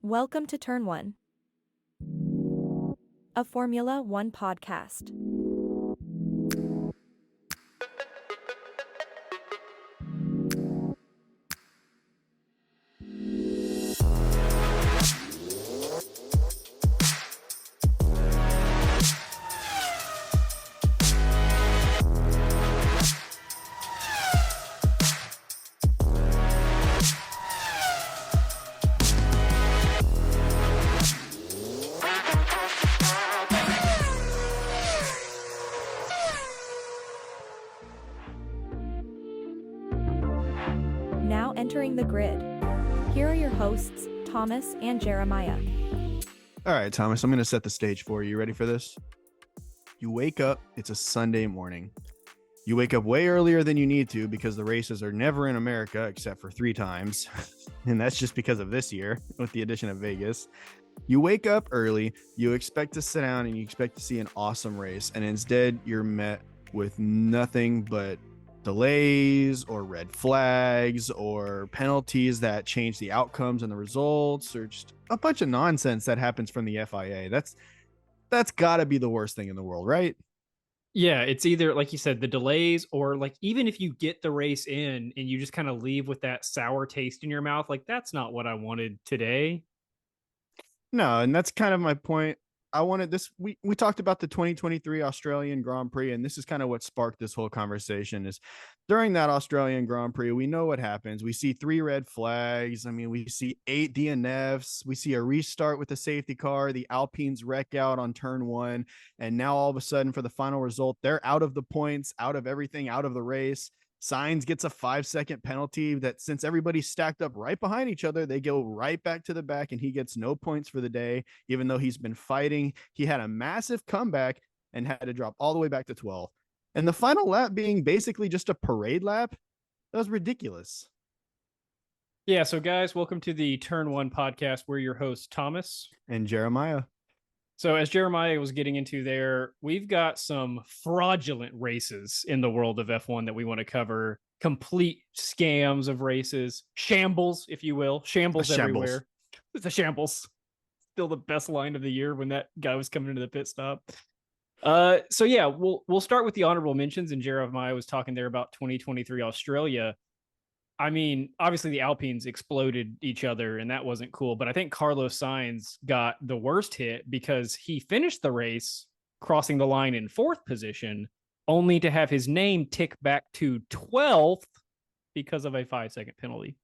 Welcome to Turn 1, a Formula One podcast. Now entering the grid. Here are your hosts, Thomas and Jeremiah. All right, Thomas, I'm going to set the stage for you. You ready for this? You wake up, it's a Sunday morning. You wake up way earlier than you need to because the races are never in America except for 3 times. And that's just because of this year with the addition of Vegas. You wake up early, you expect to sit down and you expect to see an awesome race. And instead, you're met with nothing but delays or red flags or penalties that change the outcomes and the results, or just a bunch of nonsense that happens from the FIA. That's got to be the worst thing in the world, right? Yeah, it's either, like you said, the delays, or like even if you get the race in and you just kind of leave with that sour taste in your mouth, like that's not what I wanted today. No, and that's kind of my point. I wanted this. We talked about the 2023 Australian Grand Prix, and this is kind of what sparked this whole conversation. Is during that Australian Grand Prix, we know what happens. We see 3 red flags. I mean, we see 8 DNFs. We see a restart with the safety car. The Alpines wreck out on turn 1, and now all of a sudden, for the final result, they're out of the points, out of everything, out of the race. Sainz gets a 5-second penalty that, since everybody's stacked up right behind each other, they go right back to the back and he gets no points for the day, even though he's been fighting. He had a massive comeback and had to drop all the way back to 12th. And the final lap being basically just a parade lap, that was ridiculous. Yeah, so guys, welcome to the Turn 1 podcast. We're your hosts, Thomas and Jeremiah. So as Jeremiah was getting into there, we've got some fraudulent races in the world of F1 that we want to cover. Complete scams of races, shambles, if you will, shambles everywhere. It's a shambles. Still the best line of the year when that guy was coming into the pit stop. So yeah, we'll start with the honorable mentions. And Jeremiah was talking there about 2023 Australia. I mean, obviously the Alpines exploded each other and that wasn't cool, but I think Carlos Sainz got the worst hit because he finished the race crossing the line in 4th position, only to have his name tick back to 12th because of a 5-second penalty.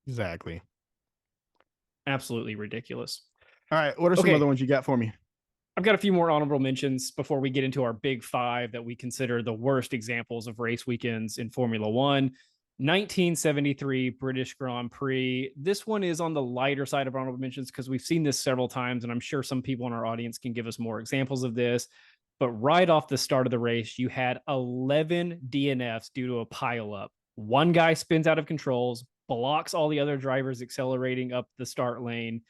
Exactly. Absolutely ridiculous. All right, what are some other ones you got for me? I've got a few more honorable mentions before we get into our big 5 that we consider the worst examples of race weekends in Formula One. 1973 British Grand Prix. This one is on the lighter side of honorable mentions because we've seen this several times, and I'm sure some people in our audience can give us more examples of this. But right off the start of the race, you had 11 DNFs due to a pileup. One guy spins out of controls, blocks all the other drivers accelerating up the start lane,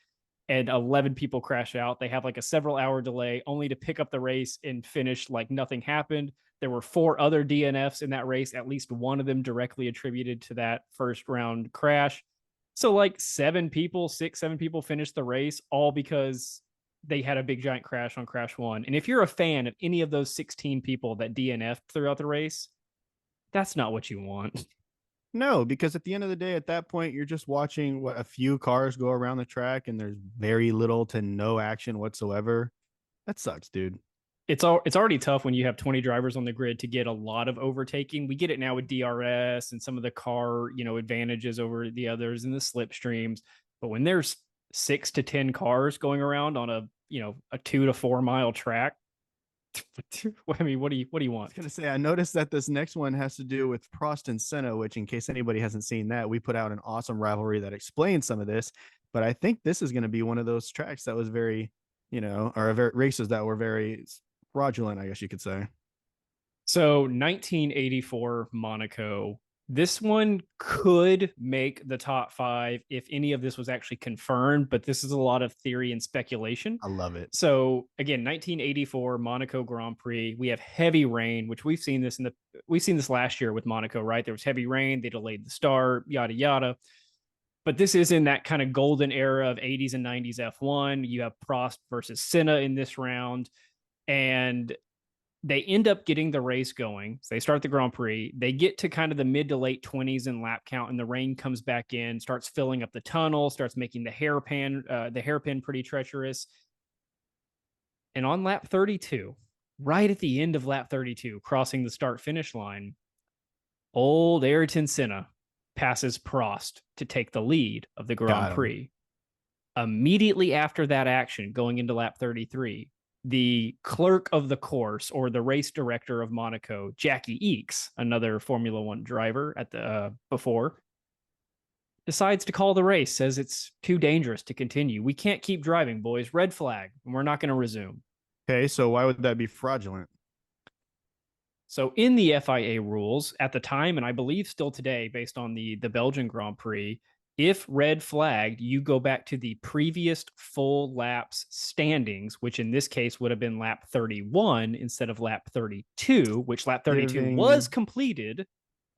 and 11 people crash out. They have like a several-hour delay only to pick up the race and finish like nothing happened. There were 4 other DNFs in that race, at least one of them directly attributed to that first round crash. So like 7 people finished the race, all because they had a big giant crash on crash 1. And if you're a fan of any of those 16 people that DNF'd throughout the race, that's not what you want. No, because at the end of the day, at that point, you're just watching a few cars go around the track and there's very little to no action whatsoever. That sucks, dude. It's already tough when you have 20 drivers on the grid to get a lot of overtaking. We get it now with DRS and some of the car, advantages over the others and the slipstreams. But when there's 6 to 10 cars going around on a 2 to 4 mile track, I mean, what do you want? I was gonna say, I noticed that this next one has to do with Prost and Senna, which, in case anybody hasn't seen that, we put out an awesome rivalry that explains some of this. But I think this is going to be one of those tracks that was very, races that were very fraudulent, I guess you could say. So 1984 Monaco. This one could make the top 5 if any of this was actually confirmed, but this is a lot of theory and speculation. I love it. So again, 1984 Monaco Grand Prix. We have heavy rain, which we've seen this last year with Monaco, right? There was heavy rain. They delayed the start, yada, yada. But this is in that kind of golden era of 80s and 90s F1. You have Prost versus Senna in this round, and they end up getting the race going. So they start the Grand Prix. They get to kind of the mid to late 20s in lap count, and the rain comes back in, starts filling up the tunnel, starts making the hairpin pretty treacherous. And on lap 32, right at the end of lap 32, crossing the start finish line, old Ayrton Senna passes Prost to take the lead of the Grand Prix. Immediately after that action, going into lap 33, the clerk of the course, or the race director of Monaco, Jackie Eakes, another Formula One driver at the before, decides to call the race, says it's too dangerous to continue. We can't keep driving, boys. Red flag, and we're not going to resume. Okay, so why would that be fraudulent? So in the FIA rules at the time, and I believe still today, based on the Belgian Grand Prix, if red flagged, you go back to the previous full laps standings, which in this case would have been lap 31 instead of lap 32, which lap 32 was completed.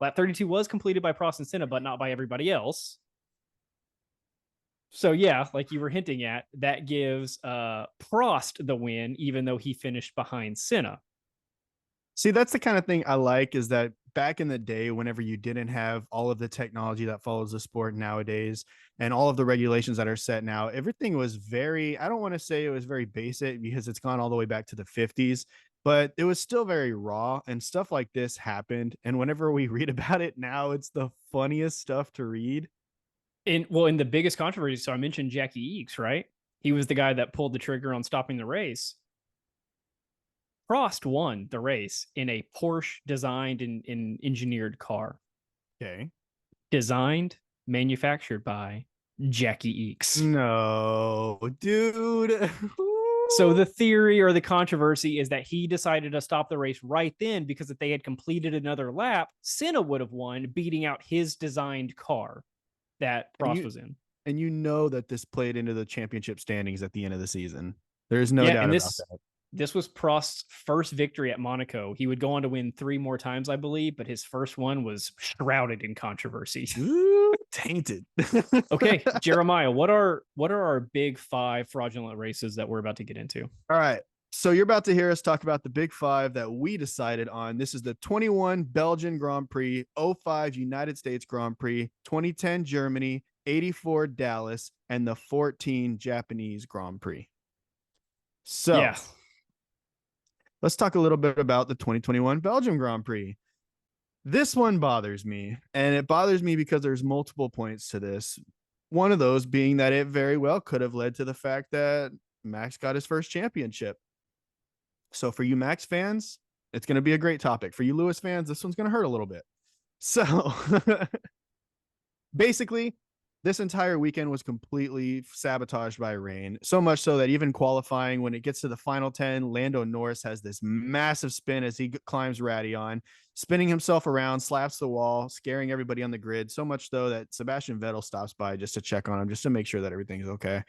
Lap 32 was completed by Prost and Senna, but not by everybody else. So yeah, like you were hinting at, that gives Prost the win, even though he finished behind Senna. See, that's the kind of thing I like, is that back in the day, whenever you didn't have all of the technology that follows the sport nowadays and all of the regulations that are set now, everything was very, I don't want to say it was very basic because it's gone all the way back to the 50s, but it was still very raw, and stuff like this happened. And whenever we read about it now, it's the funniest stuff to read. In the biggest controversy, so I mentioned Jackie Eakes, right? He was the guy that pulled the trigger on stopping the race. Prost won the race in a Porsche designed and engineered car. Okay. Designed, manufactured by Jackie Eakes. No, dude. So the theory or the controversy is that he decided to stop the race right then because if they had completed another lap, Senna would have won, beating out his designed car that Prost was in. And you know that this played into the championship standings at the end of the season. There's no doubt about that. This was Prost's first victory at Monaco. He would go on to win 3 more times, I believe, but his first one was shrouded in controversy. Ooh, tainted. Okay, Jeremiah, what are our big 5 fraudulent races that we're about to get into? All right. So you're about to hear us talk about the big 5 that we decided on. This is the 21 Belgian Grand Prix, 05 United States Grand Prix, 2010 Germany, 84 Dallas, and the 14 Japanese Grand Prix. So yeah. Let's talk a little bit about the 2021 Belgium Grand Prix. This one bothers me, and it bothers me because there's multiple points to this. One of those being that it very well could have led to the fact that Max got his first championship. So for you Max fans, it's going to be a great topic. For you Lewis fans, this one's going to hurt a little bit. So basically, this entire weekend was completely sabotaged by rain, so much so that even qualifying, when it gets to the final 10, Lando Norris has this massive spin as he climbs Radion, spinning himself around, slaps the wall, scaring everybody on the grid, so much so that Sebastian Vettel stops by just to check on him, just to make sure that everything's okay.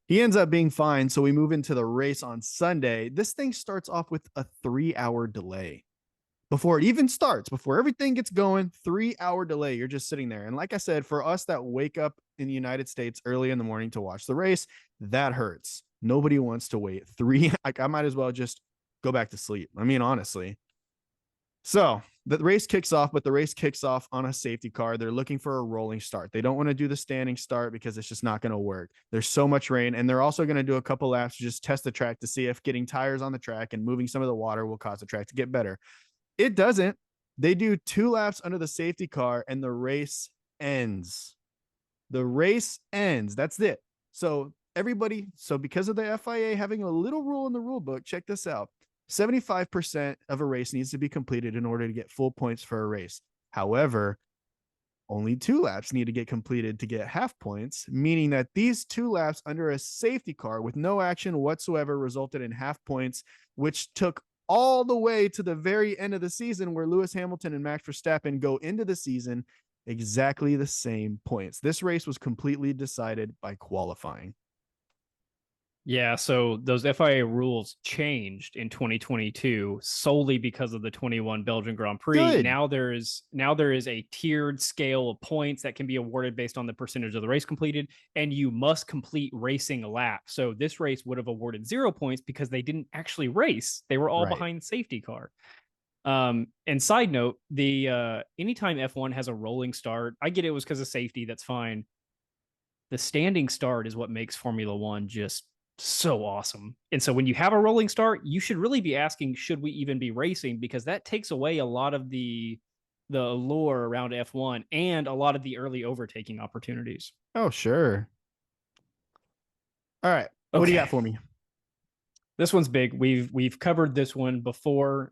He ends up being fine, so we move into the race on Sunday. This thing starts off with a 3-hour delay. Before it even starts, before everything gets going, 3-hour delay. You're just sitting there. And like I said, for us that wake up in the United States early in the morning to watch the race, that hurts. Nobody wants to wait 3. Like, I might as well just go back to sleep. I mean, honestly. So the race kicks off, but the race kicks off on a safety car. They're looking for a rolling start. They don't want to do the standing start because it's just not going to work. There's so much rain, and they're also going to do a couple laps to just test the track to see if getting tires on the track and moving some of the water will cause the track to get better. It doesn't. They do 2 laps under the safety car, and the race ends. The race ends. That's it. So because of the FIA having a little rule in the rule book, check this out. 75% of a race needs to be completed in order to get full points for a race. However, only 2 laps need to get completed to get half points, meaning that these 2 laps under a safety car with no action whatsoever resulted in half points, which took all the way to the very end of the season, where Lewis Hamilton and Max Verstappen go into the season exactly the same points. This race was completely decided by qualifying. Yeah, so those FIA rules changed in 2022 solely because of the 21 Belgian Grand Prix. Good. Now there is a tiered scale of points that can be awarded based on the percentage of the race completed, and you must complete racing a lap. So this race would have awarded 0 points because they didn't actually race. They were all Right. behind the safety car. And side note, the anytime F1 has a rolling start, I get it was because of safety, that's fine. The standing start is what makes Formula One just so awesome. And so when you have a rolling start, you should really be asking, should we even be racing? Because that takes away a lot of the allure around F1 and a lot of the early overtaking opportunities. Oh, sure. All right. What do you got for me? This one's big. We've covered this one before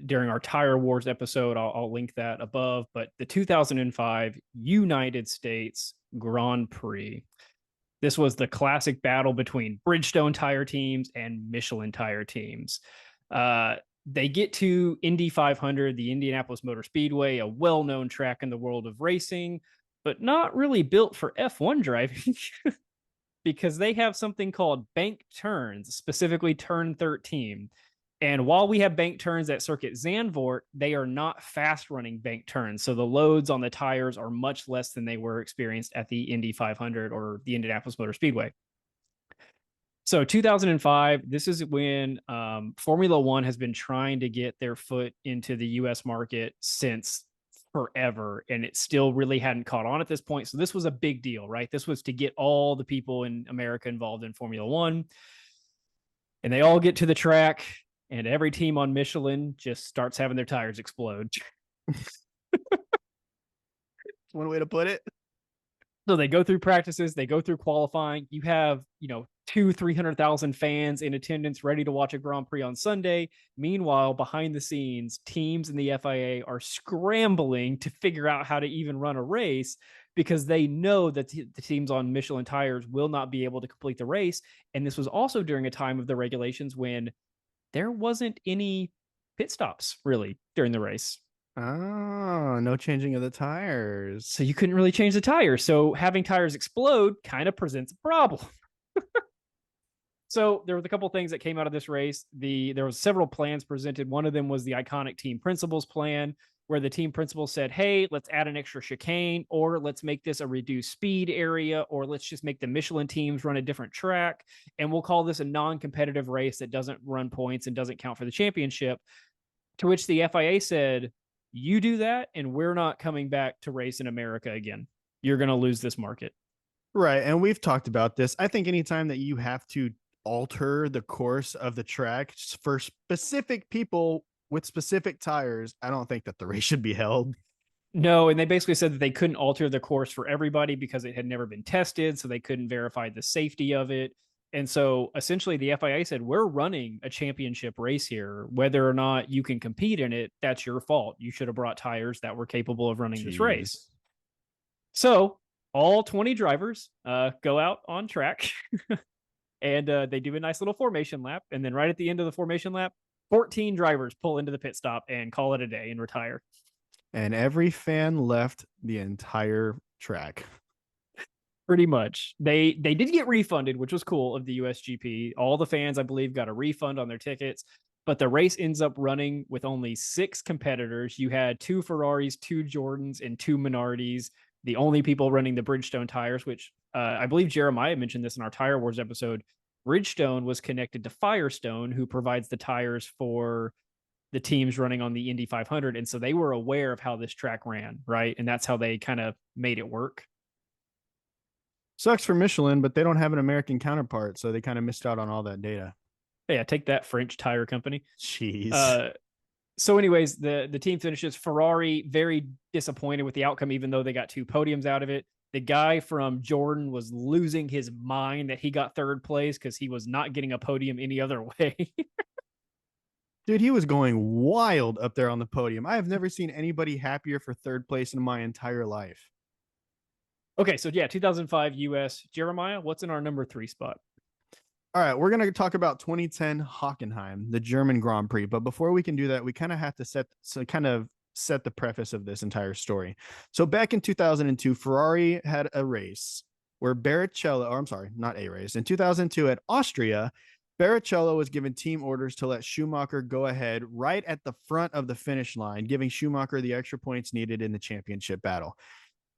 during our Tire Wars episode. I'll link that above. But the 2005 United States Grand Prix. This was the classic battle between Bridgestone tire teams and Michelin tire teams. They get to Indy 500, the Indianapolis Motor Speedway, a well-known track in the world of racing, but not really built for F1 driving because they have something called bank turns, specifically turn 13. And while we have bank turns at Circuit Zandvoort, they are not fast running bank turns. So the loads on the tires are much less than they were experienced at the Indy 500 or the Indianapolis Motor Speedway. So 2005, this is when Formula One has been trying to get their foot into the US market since forever, and it still really hadn't caught on at this point. So this was a big deal, right? This was to get all the people in America involved in Formula One. And they all get to the track, and every team on Michelin just starts having their tires explode. One way to put it. So they go through practices, they go through qualifying. You have, 300,000 fans in attendance ready to watch a Grand Prix on Sunday. Meanwhile, behind the scenes, teams in the FIA are scrambling to figure out how to even run a race because they know that the teams on Michelin tires will not be able to complete the race. And this was also during a time of the regulations when there wasn't any pit stops really during the race. Oh, no changing of the tires. So you couldn't really change the tires. So having tires explode kind of presents a problem. So there was a couple things that came out of this race. There was several plans presented. One of them was the iconic team principals plan, where the team principal said, hey, let's add an extra chicane, or let's make this a reduced speed area, or let's just make the Michelin teams run a different track. And we'll call this a non-competitive race that doesn't run points and doesn't count for the championship. To which the FIA said, you do that, and we're not coming back to race in America again. You're going to lose this market. Right. And we've talked about this. I think anytime that you have to alter the course of the track for specific people with specific tires, I don't think that the race should be held. No, and they basically said that they couldn't alter the course for everybody because it had never been tested, so they couldn't verify the safety of it. And so essentially the FIA said, we're running a championship race here. Whether or not you can compete in it, that's your fault. You should have brought tires that were capable of running this race. So all 20 drivers go out on track and they do a nice little formation lap. And then right at the end of the formation lap, 14 drivers pull into the pit stop and call it a day and retire. And every fan left the entire track. Pretty much. They did get refunded, which was cool, of the USGP. All the fans, I believe, got a refund on their tickets, but the race ends up running with only 6 competitors. You had 2 Ferraris, 2 Jordans, and 2 Minardis, the only people running the Bridgestone tires, which I believe Jeremiah mentioned this in our Tire Wars episode. Bridgestone was connected to Firestone, who provides the tires for the teams running on the Indy 500. And so they were aware of how this track ran, right? And that's how they kind of made it work. Sucks for Michelin, but they don't have an American counterpart, so they kind of missed out on all that data. Yeah, take that, French tire company. Jeez. So anyways, the team finishes. Ferrari very disappointed with the outcome, even though they got 2 podiums out of it. The guy from Jordan was losing his mind that he got 3rd place because he was not getting a podium any other way. Dude, he was going wild up there on the podium. I have never seen anybody happier for 3rd place in my entire life. Okay, so yeah, 2005 US. Jeremiah, what's in our number 3 spot? All right, we're going to talk about 2010 Hockenheim, the German Grand Prix. But before we can do that, we kind of have to set the preface of this entire story. So back in 2002, Ferrari had a race where Barrichello, or I'm sorry, not a race. In 2002 at Austria, Barrichello was given team orders to let Schumacher go ahead right at the front of the finish line, giving Schumacher the extra points needed in the championship battle.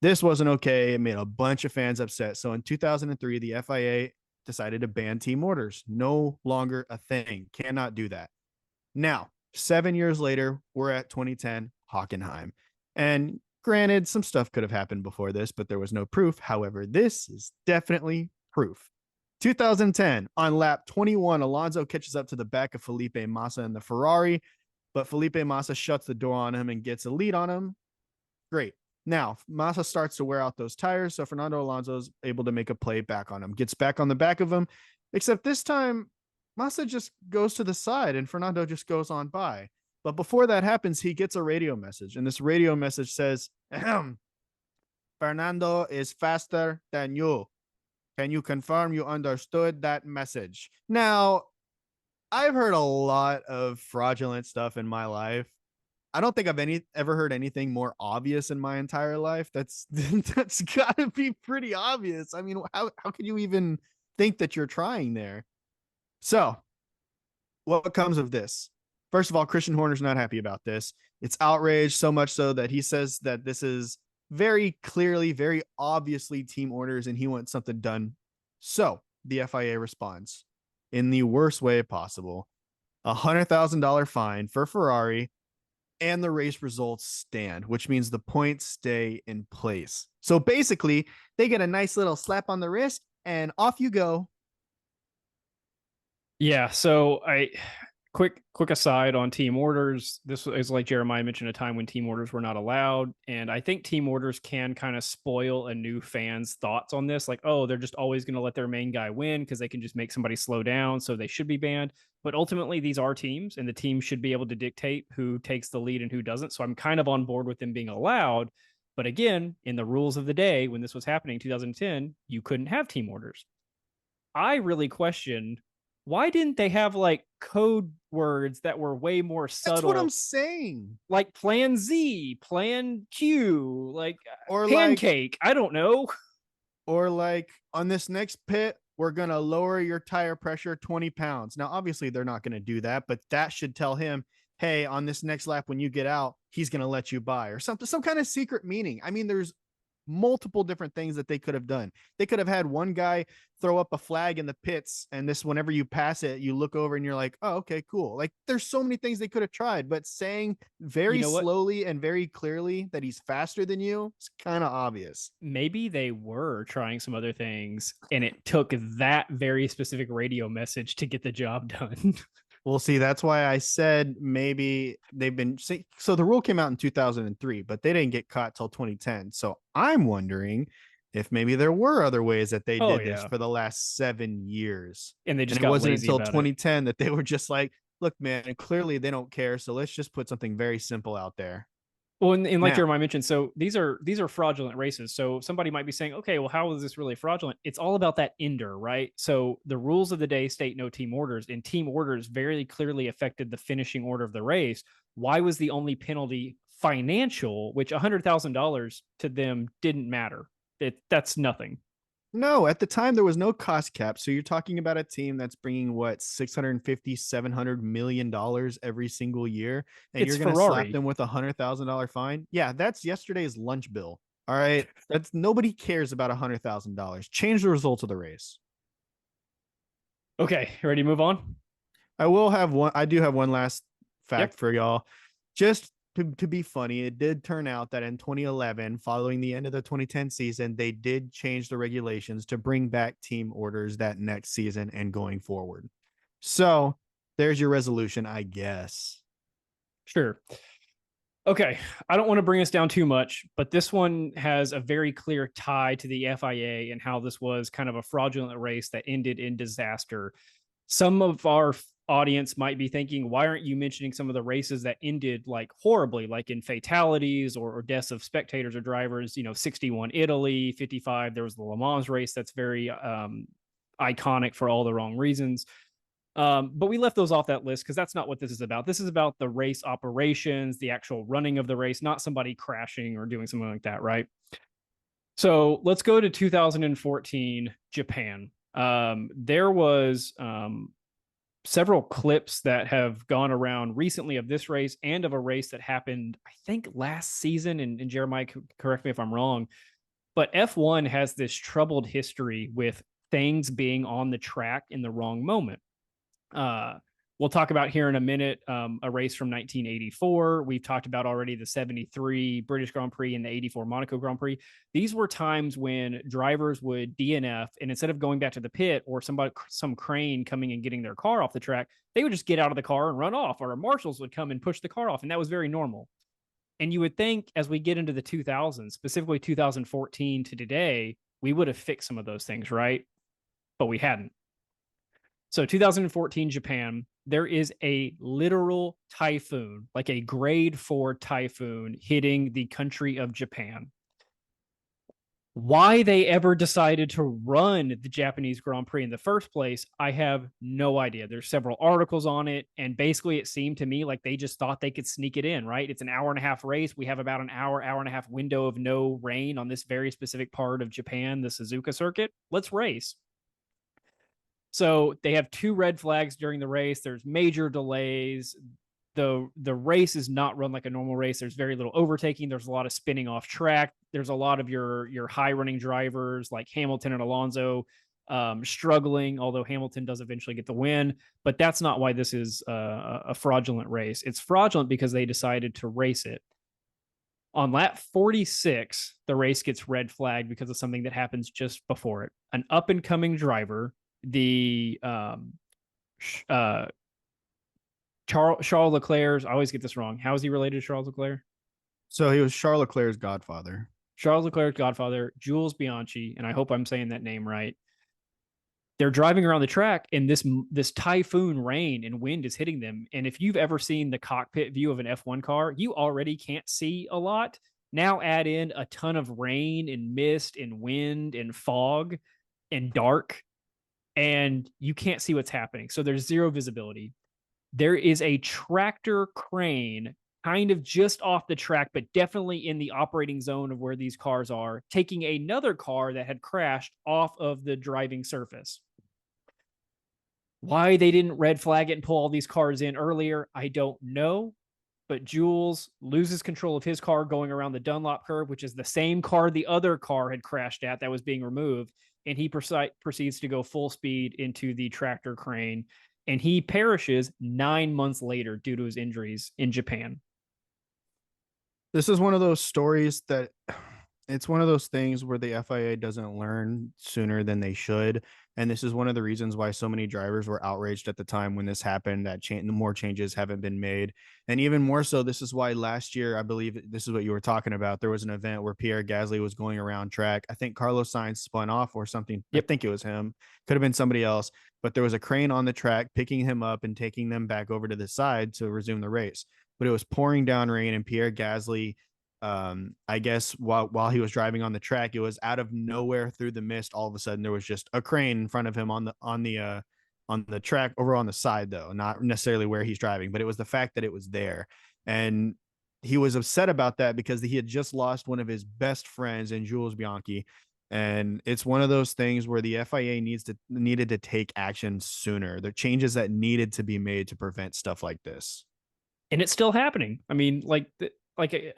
This wasn't okay. It made a bunch of fans upset. So in 2003, the FIA decided to ban team orders. No longer a thing. Cannot do that. Now, 7 years later, we're at 2010 Hockenheim. And granted, some stuff could have happened before this, but there was no proof. However, this is definitely proof. 2010, on lap 21, Alonso catches up to the back of Felipe Massa in the Ferrari, but Felipe Massa shuts the door on him and gets a lead on him. Great. Now, Massa starts to wear out those tires, so Fernando Alonso is able to make a play back on him, gets back on the back of him, except this time, Massa just goes to the side and Fernando just goes on by. But before that happens, he gets a radio message, and this radio message says, Fernando is faster than you. Can you confirm you understood that message? Now, I've heard a lot of fraudulent stuff in my life. I don't think I've ever heard anything more obvious in my entire life. That's got to be pretty obvious. I mean, how can you even think that you're trying there? So, what comes of this? First of all, Christian Horner's not happy about this. It's outrage, so much so that he says that this is very clearly, very obviously team orders and he wants something done. So the FIA responds in the worst way possible. $100,000 fine for Ferrari, and the race results stand, which means the points stay in place. So basically, they get a nice little slap on the wrist and off you go. Yeah, so quick aside on team orders. This is, like Jeremiah mentioned, a time when team orders were not allowed. And I think team orders can kind of spoil a new fan's thoughts on this. Like, oh, they're just always going to let their main guy win because they can just make somebody slow down. So they should be banned. But ultimately, these are teams, and the team should be able to dictate who takes the lead and who doesn't. So I'm kind of on board with them being allowed. But again, in the rules of the day, when this was happening, 2010, you couldn't have team orders. I really questioned, why didn't they have like code words that were way more subtle? That's what I'm saying. Like Plan Z, Plan Q, like or pancake. I don't know. Or like, on this next pit, we're going to lower your tire pressure 20 pounds. Now, obviously, they're not going to do that, but that should tell him, hey, on this next lap, when you get out, he's going to let you by, or something, some kind of secret meaning. I mean, there's multiple different things that they could have done. They could have had one guy throw up a flag in the pits, and this, whenever you pass it, you look over and you're like, oh, okay, cool. Like, there's so many things they could have tried, but saying very slowly and very clearly that he's faster than you is kind of obvious. Maybe they were trying some other things, and it took that very specific radio message to get the job done. We'll see. That's why I said maybe they've been. So the rule came out in 2003, but they didn't get caught till 2010. So I'm wondering if maybe there were other ways that they did this for the last 7 years. And they just it got wasn't lazy until about 2010 that they were just like, look, man, clearly they don't care. So let's just put something very simple out there. Well, and like Jeremiah mentioned, so these are fraudulent races. So somebody might be saying, okay, well, how is this really fraudulent? It's all about that ender, right? So the rules of the day state no team orders, and team orders very clearly affected the finishing order of the race. Why was the only penalty financial, which $100,000 to them didn't matter? That's nothing. No, at the time there was no cost cap. So you're talking about a team that's bringing what, $650-700 million every single year, and you're going to slap them with $100,000 fine. Yeah, that's yesterday's lunch bill. All right, that's, nobody cares about $100,000. Change the results of the race. Okay, ready to move on? I do have one last fact for y'all. Just to be funny, it did turn out that in 2011, following the end of the 2010 season, they did change the regulations to bring back team orders that next season and going forward. So there's your resolution, I guess. Sure. Okay, I don't want to bring us down too much, but this one has a very clear tie to the FIA and how this was kind of a fraudulent race that ended in disaster. Some of our audience might be thinking, why aren't you mentioning some of the races that ended like horribly, like in fatalities or deaths of spectators or drivers? 61 Italy, 55, there was the Le Mans race that's very iconic for all the wrong reasons. But we left those off that list because that's not what this is about. This is about the race operations, the actual running of the race, not somebody crashing or doing something like that, right? So let's go to 2014 Japan. There was several clips that have gone around recently of this race and of a race that happened, I think, last season. And Jeremiah, correct me if I'm wrong, but F1 has this troubled history with things being on the track in the wrong moment. We'll talk about here in a minute a race from 1984. We've talked about already the 73 British Grand Prix and the 84 Monaco Grand Prix. These were times when drivers would DNF, and instead of going back to the pit or some crane coming and getting their car off the track, they would just get out of the car and run off, or marshals would come and push the car off, and that was very normal. And you would think as we get into the 2000s, specifically 2014 to today, we would have fixed some of those things, right? But we hadn't. So 2014 Japan, there is a literal typhoon, like a grade 4 typhoon hitting the country of Japan. Why they ever decided to run the Japanese Grand Prix in the first place, I have no idea. There's several articles on it, and basically it seemed to me like they just thought they could sneak it in, right? It's an hour and a half race. We have about an hour and a half window of no rain on this very specific part of Japan, the Suzuka circuit. Let's race. So they have 2 red flags during the race. There's major delays. The race is not run like a normal race. There's very little overtaking. There's a lot of spinning off track. There's a lot of your high running drivers like Hamilton and Alonso struggling, although Hamilton does eventually get the win. But that's not why this is a fraudulent race. It's fraudulent because they decided to race it. On lap 46, the race gets red flagged because of something that happens just before it. An up and coming driver, the Charles Leclerc's, I always get this wrong. How is he related to Charles Leclerc? So he was Charles Leclerc's godfather. Charles Leclerc's godfather, Jules Bianchi, and I hope I'm saying that name right. They're driving around the track, and this typhoon rain and wind is hitting them. And if you've ever seen the cockpit view of an F1 car, you already can't see a lot. Now add in a ton of rain and mist and wind and fog and dark, and you can't see what's happening. So there's zero visibility. There is a tractor crane kind of just off the track, but definitely in the operating zone of where these cars are, taking another car that had crashed off of the driving surface. Why they didn't red flag it and pull all these cars in earlier, I don't know. But Jules loses control of his car going around the Dunlop curve, which is the same car the other car had crashed at that was being removed. And he proceeds to go full speed into the tractor crane. And he perishes 9 months later due to his injuries in Japan. This is one of those stories that it's one of those things where the FIA doesn't learn sooner than they should. And this is one of the reasons why so many drivers were outraged at the time when this happened, that more changes haven't been made. And even more so, this is why last year, I believe this is what you were talking about. There was an event where Pierre Gasly was going around track. I think Carlos Sainz spun off or something. Yep. I think it was him. Could have been somebody else. But there was a crane on the track picking him up and taking them back over to the side to resume the race. But it was pouring down rain, and Pierre Gasly, I guess while he was driving on the track, it was out of nowhere through the mist. All of a sudden, there was just a crane in front of him on the track over on the side, though, not necessarily where he's driving, but it was the fact that it was there. And he was upset about that because he had just lost one of his best friends in Jules Bianchi. And it's one of those things where the FIA needed to take action sooner. The changes that needed to be made to prevent stuff like this. And it's still happening. I mean, like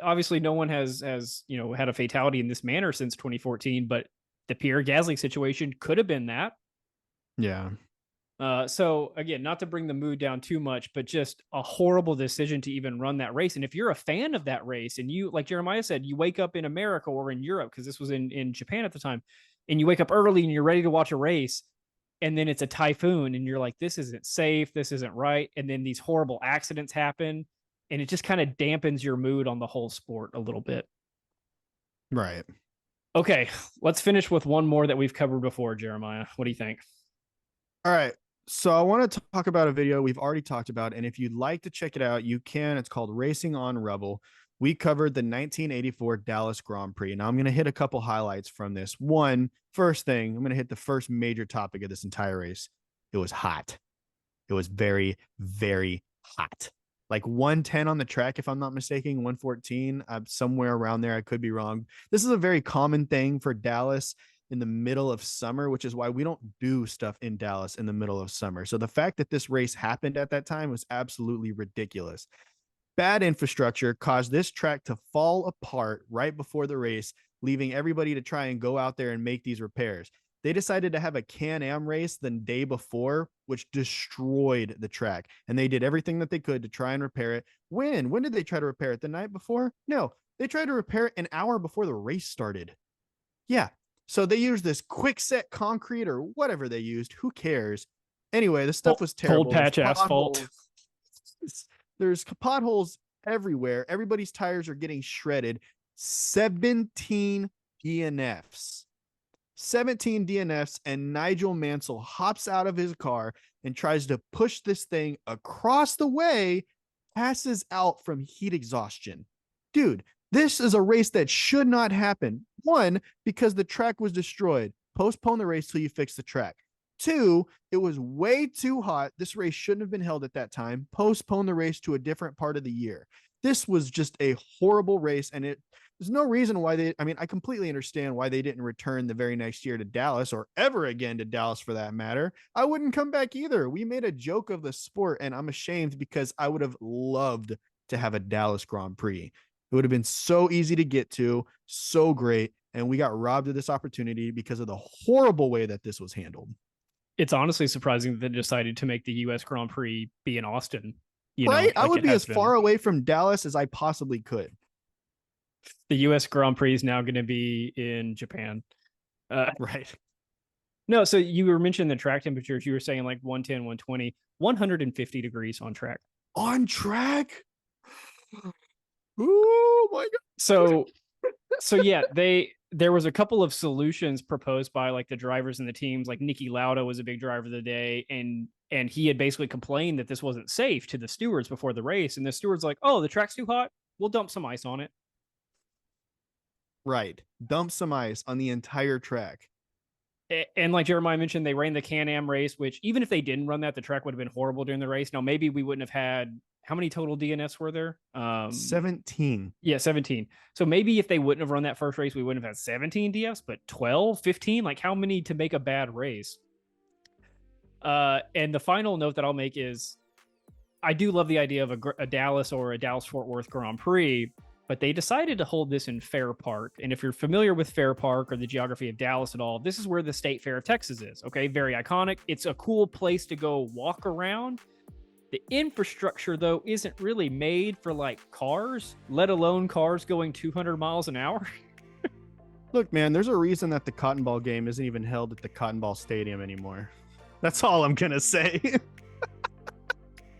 obviously no one has had a fatality in this manner since 2014, but the Pierre Gasly situation could have been that. Yeah. So again, not to bring the mood down too much, but just a horrible decision to even run that race. And if you're a fan of that race and you, like Jeremiah said, you wake up in America or in Europe, because this was in Japan at the time, and you wake up early and you're ready to watch a race, and then it's a typhoon and you're like, this isn't safe, this isn't right. And then these horrible accidents happen, and it just kind of dampens your mood on the whole sport a little bit. Right. Okay, let's finish with one more that we've covered before, Jeremiah. What do you think? All right. So I want to talk about a video we've already talked about, and if you'd like to check it out, you can. It's called Racing on Rebel. We covered the 1984 Dallas Grand Prix. Now I'm going to hit a couple highlights from this. First thing, I'm going to hit the first major topic of this entire race. It was hot. It was very, very hot. like 110 on the track, if I'm not mistaken, 114, somewhere around there. I could be wrong. This is a very common thing for Dallas in the middle of summer, which is why we don't do stuff in Dallas in the middle of summer. So the fact that this race happened at that time was absolutely ridiculous. Bad infrastructure caused this track to fall apart right before the race, leaving everybody to try and go out there and make these repairs. They decided to have a Can-Am race the day before, which destroyed the track. And they did everything that they could to try and repair it. When did they try to repair it? The night before? No, they tried to repair it an hour before the race started. Yeah. So they used this quick set concrete or whatever they used. Who cares? Anyway, the stuff was terrible. Cold patch asphalt. There's potholes everywhere. Everybody's tires are getting shredded. 17 DNFs. 17 DNFs, and Nigel Mansell hops out of his car and tries to push this thing across the way, passes out from heat exhaustion. Dude, this is a race that should not happen. One, because the track was destroyed. Postpone the race till you fix the track. Two, it was way too hot. This race shouldn't have been held at that time. Postpone the race to a different part of the year. This was just a horrible race, and there's no reason why I completely understand why they didn't return the very next year to Dallas, or ever again to Dallas for that matter. I wouldn't come back either. We made a joke of the sport, and I'm ashamed because I would have loved to have a Dallas Grand Prix. It would have been so easy to get to, so great, and we got robbed of this opportunity because of the horrible way that this was handled. It's honestly surprising that they decided to make the U.S. Grand Prix be in Austin. Right? I would be as far away from Dallas as I possibly could. The U.S. Grand Prix is now going to be in Japan. Right. No, so you were mentioning the track temperatures. You were saying like 110, 120, 150 degrees on track. On track? Oh my God. So yeah, there was a couple of solutions proposed by like the drivers and the teams. Like Niki Lauda was a big driver of the day, and he had basically complained that this wasn't safe to the stewards before the race. And the stewards like, oh, the track's too hot. We'll dump some ice on it. Right. Dump some ice on the entire track. And like Jeremiah mentioned, they ran the Can-Am race, which even if they didn't run that, the track would have been horrible during the race. Now, maybe we wouldn't have had, how many total DNFs were there? 17. Yeah, 17. So maybe if they wouldn't have run that first race, we wouldn't have had 17 DNFs, but 12, 15, like how many to make a bad race? And the final note that I'll make is I do love the idea of a Dallas or a Dallas-Fort Worth Grand Prix, but they decided to hold this in Fair Park. And if you're familiar with Fair Park or the geography of Dallas at all, this is where the State Fair of Texas is. Okay, very iconic. It's a cool place to go walk around. The infrastructure, though, isn't really made for like cars, let alone cars going 200 miles an hour. Look, man, there's a reason that the Cotton Ball game isn't even held at the Cotton Ball Stadium anymore. That's all I'm going to say.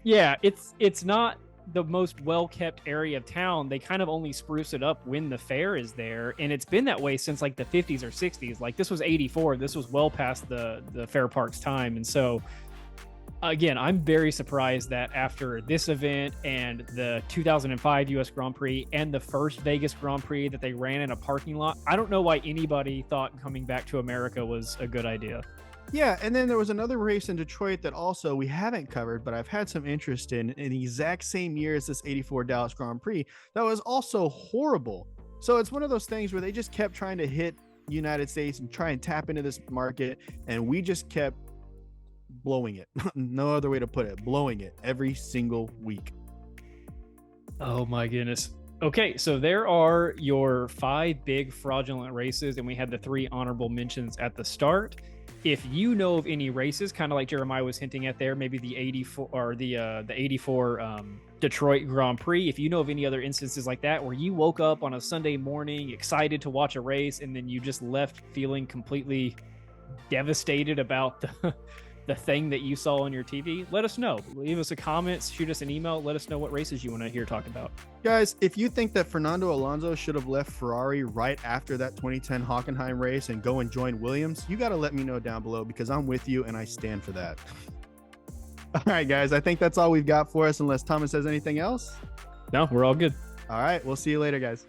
Yeah, it's not the most well-kept area of town. They kind of only spruce it up when the fair is there, and it's been that way since like the 50s or 60s. Like this was 84. This was well past the Fair Park's time. And so again, I'm very surprised that after this event and the 2005 US Grand Prix and the first Vegas Grand Prix that they ran in a parking lot, I don't know why anybody thought coming back to America was a good idea. Yeah, and then there was another race in Detroit that also we haven't covered, but I've had some interest in the exact same year as this 84 Dallas Grand Prix that was also horrible. So it's one of those things where they just kept trying to hit the United States and try and tap into this market, and we just kept blowing it. No other way to put it. Blowing it every single week. Oh my goodness. Okay, so there are your 5 big fraudulent races, and we had the 3 honorable mentions at the start. If you know of any races, kind of like Jeremiah was hinting at there, maybe the 84 or the 84 Detroit Grand Prix, if you know of any other instances like that where you woke up on a Sunday morning excited to watch a race and then you just left feeling completely devastated about the thing that you saw on your TV, let us know. Leave us a comment, shoot us an email, let us know what races you want to hear talk about. Guys, if you think that Fernando Alonso should have left Ferrari right after that 2010 Hockenheim race and go and join Williams, you got to let me know down below because I'm with you and I stand for that. All right, guys, I think that's all we've got for us unless Thomas says anything else. No, we're all good. All right, we'll see you later, guys.